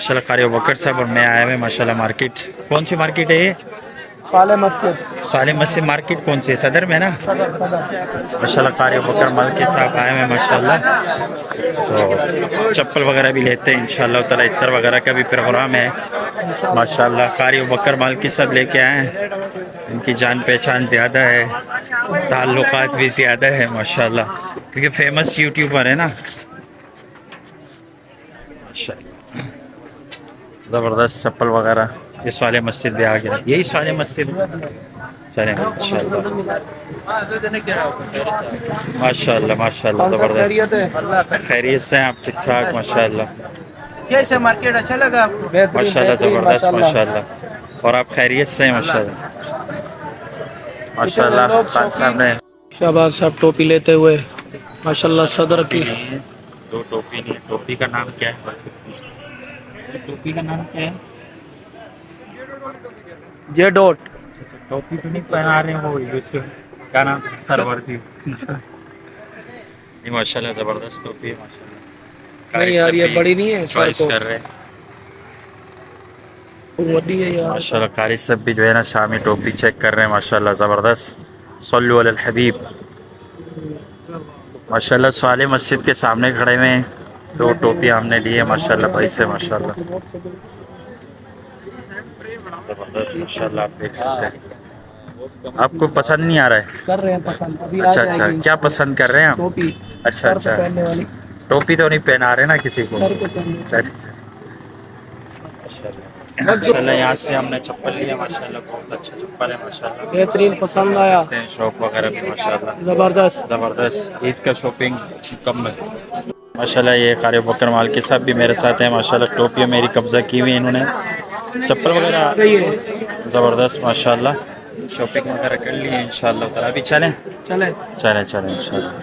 माशाल्लाह कारी बकर साहब और मैं आए हुए माशाल्लाह मार्केट। कौन सी मार्केट है ये? साले मस्जिद। साले मस्जिद मार्केट कौन सी है? सदर में ना? सदर सदर। माशाल्लाह कारी बकर मार्केट साहब आए हुए माशाल्लाह। तो चप्पल वगैरह भी लेते हैं इंशाल्लाह ताला। इतर वगैरह का भी प्रोग्राम है माशाल्लाह। कारी बकर मार्केट साहब लेके आए हैं। इनकी जान पहचान ज़्यादा है, ताल्लुकात भी ज़्यादा है माशाल्लाह, क्योंकि फेमस यूट्यूबर है ना माशाल्लाह। ज़बरदस्त चप्पल वगैरह। ये साले मस्जिद भी आ गया, यही साले मस्जिद। चले माशाल्लाह माशाल्लाह माशाल्लाह ज़बरदस्त। खैरियत है? खैरियत से हैं आप? ठीक ठाक माशाल्लाह कैसे मार्केट अच्छा लगा आपको? माशाल्लाह ज़बरदस्त माशाल्लाह। और आप खैरियत से हैं माशाल्लाह माशाल्लाह। खान साहब ने शहबाज साहब टोपी लेते हुए माशाल्लाह सदर की। दो टोपी नहीं, टोपी का नाम क्या है? टोपी का नाम क्या है? J dot. टोपी तो नहीं पहना रहे हैं वो यूसुफ क्या नाम सरवर थी। नहीं माशाल्लाह ज़बरदस्त टोपी है माशाल्लाह। नहीं यार ये बड़ी नहीं है, चॉइस कर रहे हैं बड़ी है यार। माशाल्लाह। कारी सब भी जो है ना शामी टोपी चेक कर रहे हैं माशाल्लाह ज़बरदस्त। सल्लु अलल हबीब माशाल्लाह। साले मस्जिद के सामने खड़े हुए हैं। दो टोपी हमने ली है माशाल्लाह भाई से माशाल्लाह ज़बरदस्त माशाल्लाह। आप देख सकते हैं। आपको पसंद नहीं आ रहा है? कर रहे हैं पसंद अभी। अच्छा अच्छा, क्या पसंद कर रहे हैं आप? टोपी अच्छा सर पे अच्छा, पहनने वाली। टोपी तो नहीं पहना रहे ना किसी को? सर पे पहनने चलिए माशाल्लाह। यहाँ से हमने चप्पल लिया माशाल्लाह। बहुत अच्छा चप्पल है माशाल्लाह। बेहतरीन पसंद आया। शॉप वगैरह भी माशाल्लाह जबरदस्त। ज़बरदस्त। ईद का शॉपिंग मुकम्मल माशाल्लाह। ये कारी बकर माल के साथ भी मेरे साथ हैं माशाल्लाह। टोपियाँ मेरी कब्जा की हुई इन्होंने, चप्पल वगैरह ज़बरदस्त माशाल्लाह। शॉपिंग वगैरह कर ली है इंशाल्लाह। अभी चलें चले चलें चलें इंशाल्लाह।